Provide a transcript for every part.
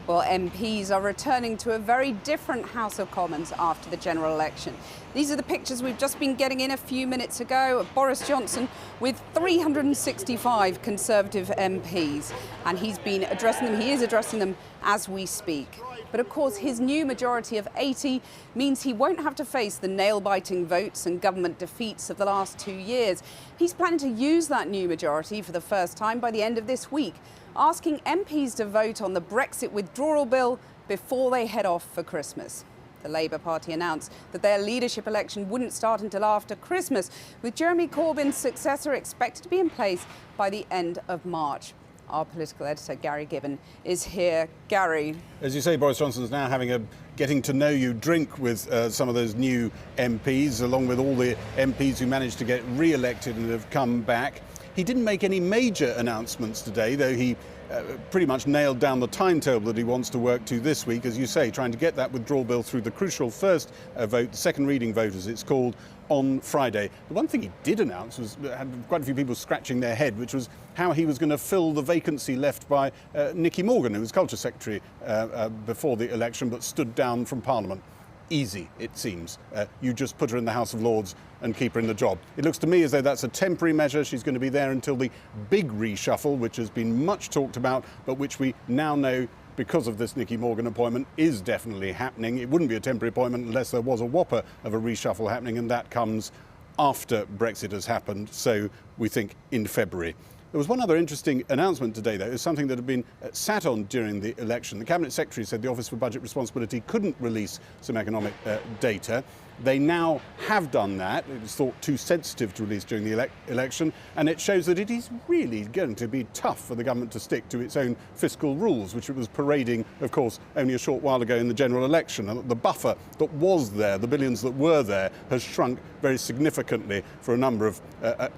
Well, MPs are returning to a very different House of Commons after the general election. These are the pictures we've just been getting in a few minutes ago of Boris Johnson with 365 Conservative MPs. And he is addressing them as we speak. But of course, his new majority of 80 means he won't have to face the nail-biting votes and government defeats of the last 2 years. He's planning to use that new majority for the first time by the end of this week, asking MPs to vote on the Brexit Withdrawal Bill before they head off for Christmas. The Labour Party announced that their leadership election wouldn't start until after Christmas, with Jeremy Corbyn's successor expected to be in place by the end of March. Our political editor, Gary Gibbon, is here. Gary. As you say, Boris Johnson's now having a getting-to-know-you drink with some of those new MPs, along with all the MPs who managed to get re-elected and have come back. He didn't make any major announcements today, though he pretty much nailed down the timetable that he wants to work to this week, as you say, trying to get that withdrawal bill through the crucial first vote, the second reading vote as it's called, on Friday. The one thing he did announce had quite a few people scratching their head, which was how he was going to fill the vacancy left by Nicky Morgan, who was Culture Secretary before the election but stood down from Parliament. Easy, it seems. You just put her in the House of Lords and keep her in the job. It looks to me as though that's a temporary measure. She's going to be there until the big reshuffle, which has been much talked about, but which we now know, because of this Nicky Morgan appointment, is definitely happening. It wouldn't be a temporary appointment unless there was a whopper of a reshuffle happening, and that comes after Brexit has happened, so we think in February. There was one other interesting announcement today, though. It was something that had been sat on during the election. The Cabinet Secretary said the Office for Budget Responsibility couldn't release some economic data. They now have done that. It was thought too sensitive to release during the election, and it shows that it is really going to be tough for the government to stick to its own fiscal rules, which it was parading, of course, only a short while ago in the general election. And the buffer that was there, the billions that were there, has shrunk very significantly for a number of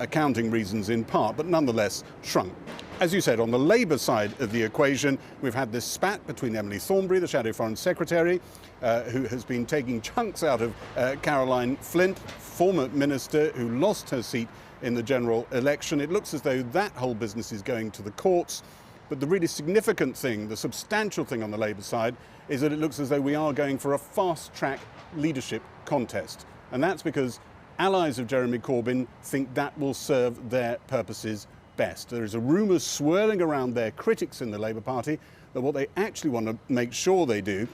accounting reasons in part, but nonetheless shrunk. As you said, on the Labour side of the equation, we've had this spat between Emily Thornberry, the Shadow Foreign Secretary, who has been taking chunks out of Caroline Flint, former minister who lost her seat in the general election. It looks as though that whole business is going to the courts. But the really significant thing, the substantial thing on the Labour side, is that it looks as though we are going for a fast-track leadership contest. And that's because allies of Jeremy Corbyn think that will serve their purposes best. There is a rumour swirling around their critics in the Labour Party that what they actually want to make sure they do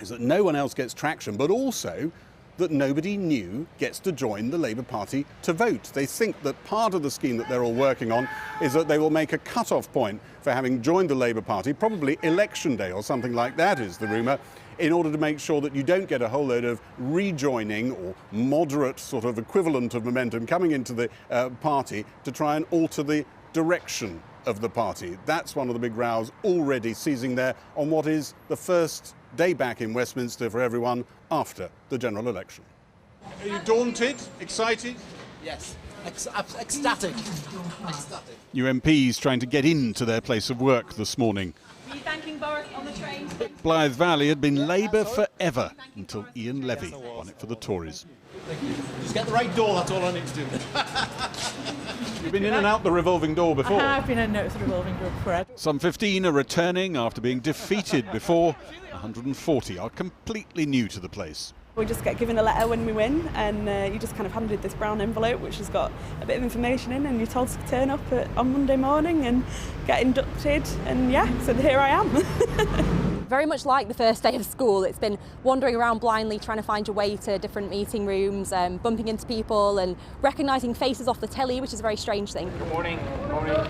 is that no one else gets traction, but also that nobody new gets to join the Labour Party to vote. They think that part of the scheme that they're all working on is that they will make a cut-off point for having joined the Labour Party, probably election day or something like that is the rumour, in order to make sure that you don't get a whole load of rejoining or moderate sort of equivalent of momentum coming into the party to try and alter the direction of the party. That's one of the big rows already seizing there on what is the first day back in Westminster for everyone after the general election. Are you daunted? Excited? Yes. Ecstatic. New MPs trying to get into their place of work this morning. Were you thanking Boris on the train? Blythe Valley had been Labour forever until Ian Levy won it for the Tories. Thank you. Just get the right door, that's all I need to do. You've been in and out the revolving door before. I have been in and out the revolving door before. Some 15 are returning after being defeated before. 140 are completely new to the place. We just get given a letter when we win, and you just kind of handed this brown envelope which has got a bit of information in, and you're told to turn up on Monday morning and get inducted, and yeah, so here I am. Very much like the first day of school, it's been wandering around blindly trying to find your way to different meeting rooms, bumping into people and recognising faces off the telly, which is a very strange thing. Good morning. Good morning.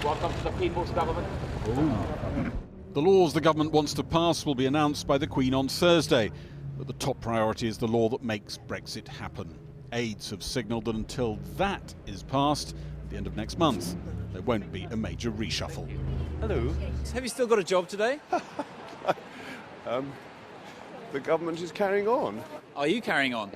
Welcome to the People's Government. Ooh. The laws the government wants to pass will be announced by the Queen on Thursday. But the top priority is the law that makes Brexit happen. Aides have signalled that until that is passed, at the end of next month, there won't be a major reshuffle. Hello. Have you still got a job today? The government is carrying on. Are you carrying on?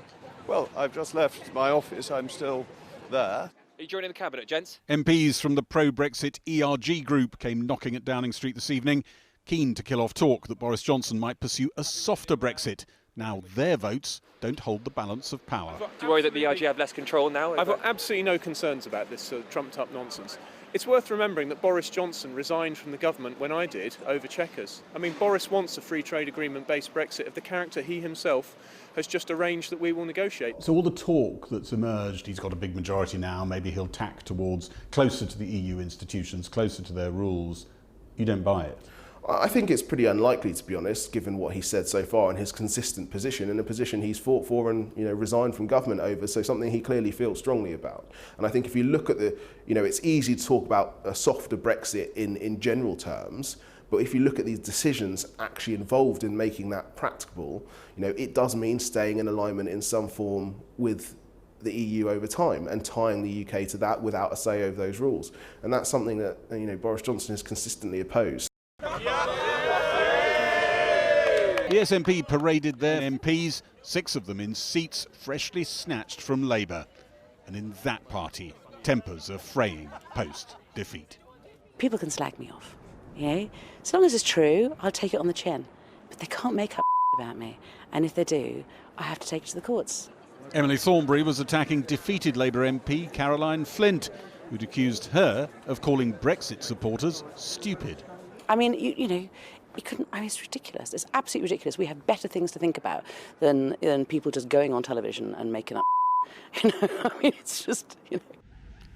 Well, I've just left my office. I'm still there. Are you joining the Cabinet, gents? MPs from the pro-Brexit ERG group came knocking at Downing Street this evening, keen to kill off talk that Boris Johnson might pursue a softer Brexit. Now their votes don't hold the balance of power. Do you worry that the ERG have less control now? I've got absolutely no concerns about this sort of trumped-up nonsense. It's worth remembering that Boris Johnson resigned from the government when I did over Chequers. I mean, Boris wants a free trade agreement-based Brexit of the character he himself has just arranged that we will negotiate. So all the talk that's emerged, he's got a big majority now, maybe he'll tack towards closer to the EU institutions, closer to their rules. You don't buy it? I think it's pretty unlikely, to be honest, given what he said so far and his consistent position, and a position he's fought for and resigned from government over, so something he clearly feels strongly about. And I think if you look at it's easy to talk about a softer Brexit in general terms, but if you look at these decisions actually involved in making that practicable, it does mean staying in alignment in some form with the EU over time and tying the UK to that without a say over those rules. And that's something that Boris Johnson has consistently opposed. The SNP paraded their MPs, 6 of them in seats freshly snatched from Labour. And in that party, tempers are fraying post-defeat. People can slag me off, as long as it's true, I'll take it on the chin. But they can't make up about me. And if they do, I have to take it to the courts. Emily Thornberry was attacking defeated Labour MP Caroline Flint, who'd accused her of calling Brexit supporters stupid. I mean, you couldn't. I mean, it's ridiculous. It's absolutely ridiculous. We have better things to think about than people just going on television and making up. I mean, it's just.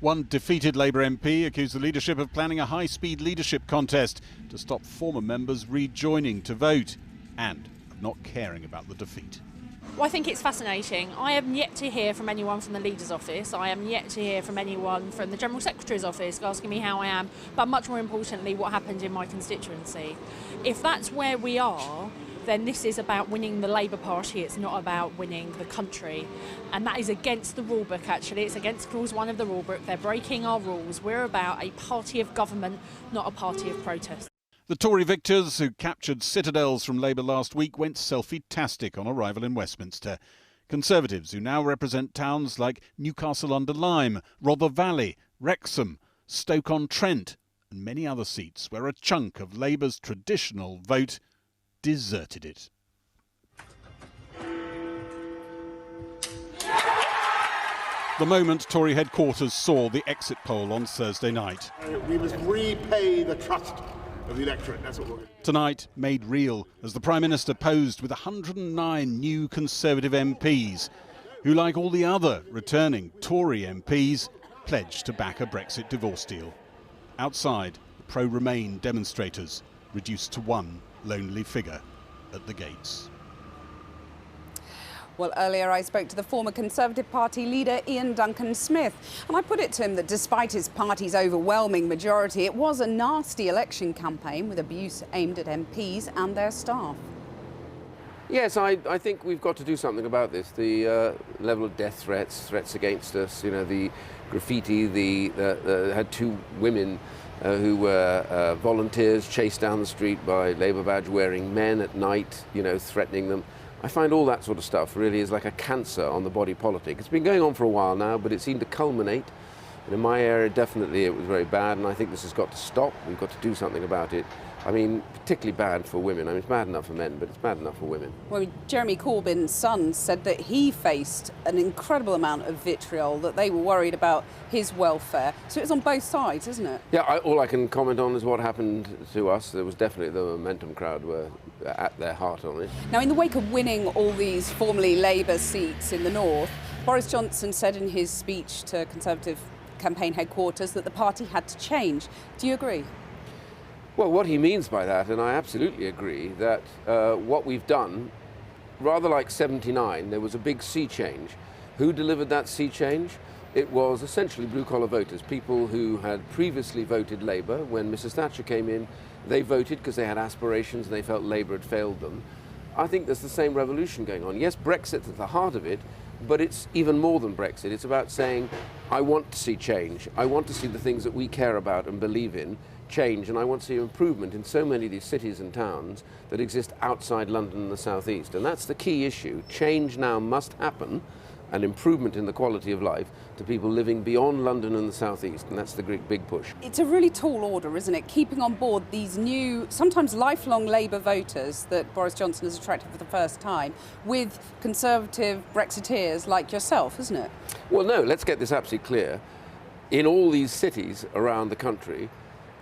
One defeated Labour MP accused the leadership of planning a high-speed leadership contest to stop former members rejoining to vote, and of not caring about the defeat. Well, I think it's fascinating. I am yet to hear from anyone from the Leader's office. I am yet to hear from anyone from the General Secretary's office asking me how I am, but much more importantly, what happened in my constituency. If that's where we are, then this is about winning the Labour Party. It's not about winning the country. And that is against the rule book, actually. It's against Clause 1 of the rule book. They're breaking our rules. We're about a party of government, not a party of protest. The Tory victors who captured citadels from Labour last week went selfie-tastic on arrival in Westminster. Conservatives who now represent towns like Newcastle-under-Lyme, Rother Valley, Wrexham, Stoke-on-Trent and many other seats where a chunk of Labour's traditional vote deserted it. The moment Tory headquarters saw the exit poll on Thursday night. We must repay the trust of the electorate. That's what we're going to do. Tonight made real as the Prime Minister posed with 109 new Conservative MPs who, like all the other returning Tory MPs, pledged to back a Brexit divorce deal. Outside, the pro-Remain demonstrators reduced to one lonely figure at the gates. Well, earlier I spoke to the former Conservative Party leader Ian Duncan Smeeth, and I put it to him that despite his party's overwhelming majority, it was a nasty election campaign with abuse aimed at MPs and their staff. Yes, I think we've got to do something about this. The level of death threats against us, the graffiti, had 2 women who were volunteers chased down the street by Labour badge wearing men at night, threatening them. I find all that sort of stuff really is like a cancer on the body politic. It's been going on for a while now, but it seemed to culminate. And in my area, definitely it was very bad, and I think this has got to stop. We've got to do something about it. I mean, particularly bad for women. I mean, it's bad enough for men, but it's bad enough for women. Well, Jeremy Corbyn's son said that he faced an incredible amount of vitriol, that they were worried about his welfare. So it's on both sides, isn't it? Yeah, all I can comment on is what happened to us. There was definitely the Momentum crowd were at their heart on it. Now, in the wake of winning all these formerly Labour seats in the north, Boris Johnson said in his speech to Conservative campaign headquarters that the party had to change. Do you agree? Well, what he means by that, and I absolutely agree, that what we've done, rather like 79, there was a big sea change. Who delivered that sea change? It was essentially blue-collar voters, people who had previously voted Labour. When Mrs Thatcher came in, they voted because they had aspirations and they felt Labour had failed them. I think there's the same revolution going on. Yes, Brexit's at the heart of it, but it's even more than Brexit. It's about saying, I want to see change. I want to see the things that we care about and believe in change, and I want to see improvement in so many of these cities and towns that exist outside London and the South East. And that's the key issue. Change now must happen, and improvement in the quality of life to people living beyond London and the South East, and that's the big push. It's a really tall order, isn't it? Keeping on board these new, sometimes lifelong Labour voters that Boris Johnson has attracted for the first time with Conservative Brexiteers like yourself, isn't it? Well, no, let's get this absolutely clear. in all these cities around the country,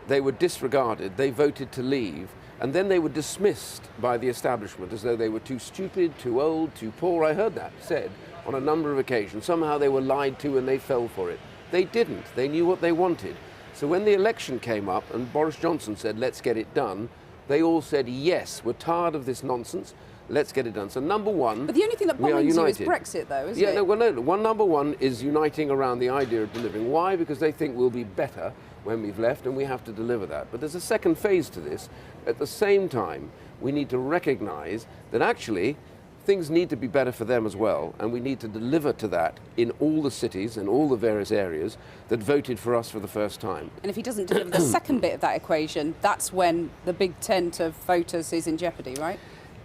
they were disregarded, they voted to leave, and then they were dismissed by the establishment as though they were too stupid, too old, too poor. I heard that said on a number of occasions. Somehow they were lied to and they fell for it. They didn't. They knew what they wanted. So when the election came up and Boris Johnson said, let's get it done, they all said, yes, we're tired of this nonsense, let's get it done. So number one, but the only thing that binds you is Brexit, though, isn't it? Number one is uniting around the idea of delivering. Why? Because they think we'll be better when we've left, and we have to deliver that. But there's a second phase to this. At the same time, we need to recognise that actually things need to be better for them as well, and we need to deliver to that in all the cities and all the various areas that voted for us for the first time. And if he doesn't deliver the second bit of that equation, that's when the big tent of voters is in jeopardy, right?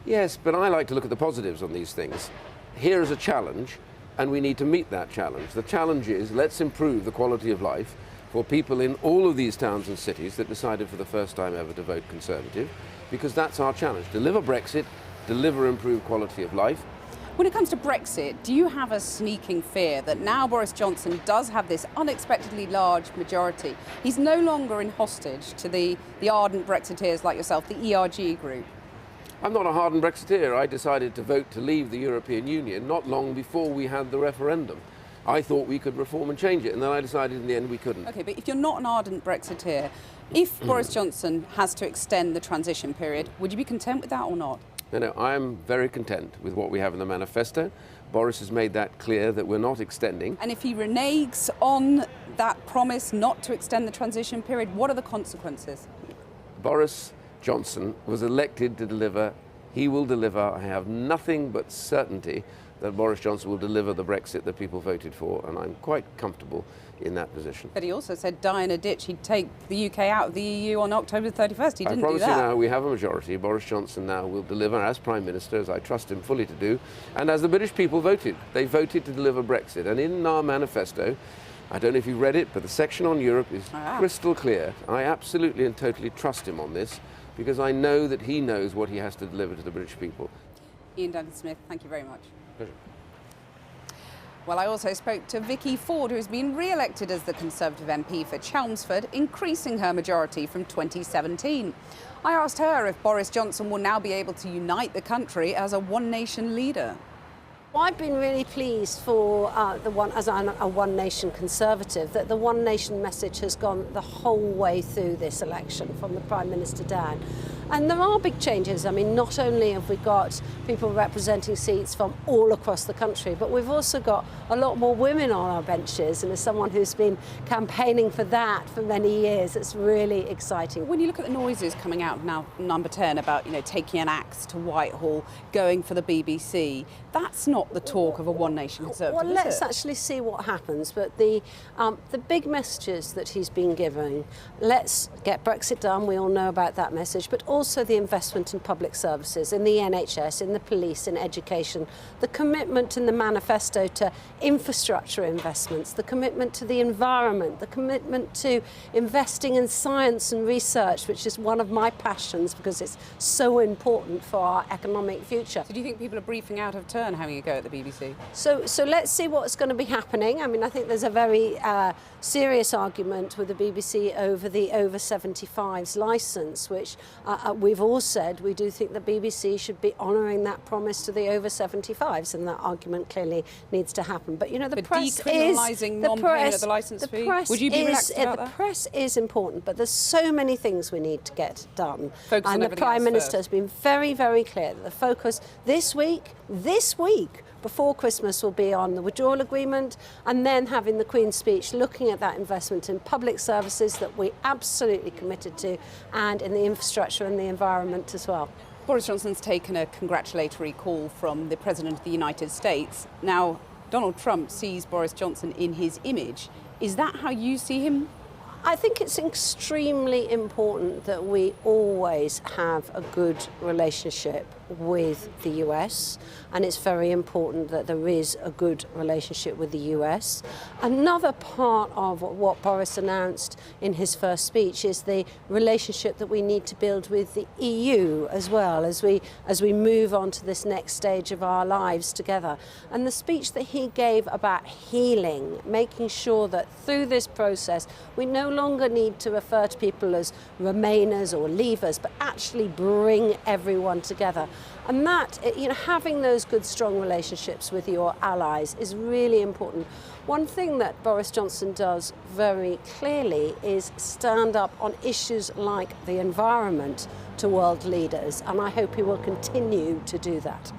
Yes, but I like to look at the positives on these things. Here is a challenge, and we need to meet that challenge. The challenge is, let's improve the quality of life for people in all of these towns and cities that decided for the first time ever to vote Conservative, because that's our challenge. Deliver Brexit, deliver improved quality of life. When it comes to Brexit, do you have a sneaking fear that now Boris Johnson does have this unexpectedly large majority, he's no longer in hostage to the ardent Brexiteers like yourself, the ERG group? I'm not a hardened Brexiteer. I decided to vote to leave the European Union not long before we had the referendum. I thought we could reform and change it, and then I decided in the end we couldn't. OK, but if you're not an ardent Brexiteer, if Boris Johnson has to extend the transition period, would you be content with that or not? No, I am very content with what we have in the manifesto. Boris has made that clear that we're not extending. And if he reneges on that promise not to extend the transition period, what are the consequences? Boris Johnson was elected to deliver. He will deliver. I have nothing but certainty that Boris Johnson will deliver the Brexit that people voted for, and I'm quite comfortable in that position. But he also said, die in a ditch, he'd take the UK out of the EU on October 31st. He didn't do that. I promise you now, we have a majority. Boris Johnson now will deliver as Prime Minister, as I trust him fully to do, and as the British people voted. They voted to deliver Brexit, and in our manifesto, I don't know if you've read it, but the section on Europe is crystal clear. I absolutely and totally trust him on this, because I know that he knows what he has to deliver to the British people. Ian Duncan-Smith, thank you very much. Pleasure. Well, I also spoke to Vicky Ford, who's been re-elected as the Conservative MP for Chelmsford, increasing her majority from 2017. I asked her if Boris Johnson will now be able to unite the country as a one-nation leader. Well, I've been really pleased for as a one-nation Conservative that the one-nation message has gone the whole way through this election, from the Prime Minister down. And there are big changes. I mean, not only have we got people representing seats from all across the country, but we've also got a lot more women on our benches. And as someone who's been campaigning for that for many years, it's really exciting. When you look at the noises coming out now, Number 10, about taking an axe to Whitehall, going for the BBC, that's not the talk of a one-nation Conservative. Well, let's actually see what happens. But the big messages that he's been giving, let's get Brexit done. We all know about that message, but also the investment in public services, in the NHS, in the police, in education, the commitment in the manifesto to infrastructure investments, the commitment to the environment, the commitment to investing in science and research, which is one of my passions because it's so important for our economic future. So do you think people are briefing out of turn having a go at the BBC? So let's see what's going to be happening. I mean, I think there's a very serious argument with the BBC over the over 75s licence, which we've all said we do think the BBC should be honouring that promise to the over 75s, and that argument clearly needs to happen. But the press is decriminalising non-paying of the licence fee. Would you be relaxed about that? The press is important, but there's so many things we need to get done. Focus on and the Prime Minister has been very, very clear that the focus this week, before Christmas, will be on the withdrawal agreement, and then having the Queen's speech looking at that investment in public services that we absolutely committed to, and in the infrastructure and the environment as well. Boris Johnson's taken a congratulatory call from the President of the United States. Now, Donald Trump sees Boris Johnson in his image. Is that how you see him? I think it's extremely important that we always have a good relationship with the US, and it's very important that there is a good relationship with the US. Another part of what Boris announced in his first speech is the relationship that we need to build with the EU as well as we move on to this next stage of our lives together. And the speech that he gave about healing, making sure that through this process we no longer need to refer to people as Remainers or Leavers, but actually bring everyone together. And that, having those good, strong relationships with your allies is really important. One thing that Boris Johnson does very clearly is stand up on issues like the environment to world leaders, and I hope he will continue to do that.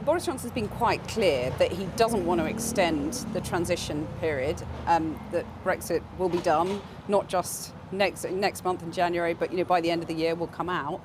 Boris Johnson's been quite clear that he doesn't want to extend the transition period, that Brexit will be done, not just next month in January, but by the end of the year will come out.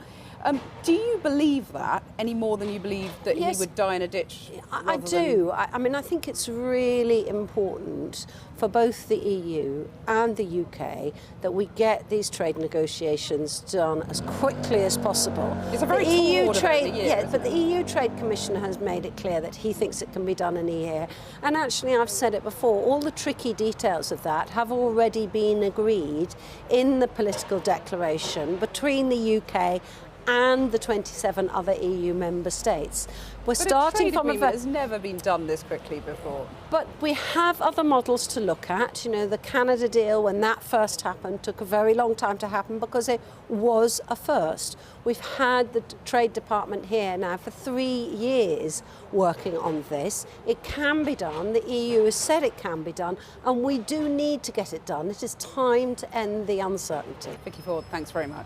Do you believe that any more than you believe that Yes, he would die in a ditch? I do. I think it's really important for both the EU and the UK that we get these trade negotiations done as quickly as possible. It's a very the tall EU order trade, in a year, yeah, isn't but it? the EU Trade Commissioner has made it clear that he thinks it can be done in a year. And actually, I've said it before, all the tricky details of that have already been agreed in the political declaration between the UK and the 27 other EU member states. We're starting from a has never been done this quickly before. But we have other models to look at. The Canada deal, when that first happened, took a very long time to happen because it was a first. We've had the Trade Department here now for 3 years working on this. It can be done. The EU has said it can be done, and we do need to get it done. It is time to end the uncertainty. Vicky Ford, thanks very much.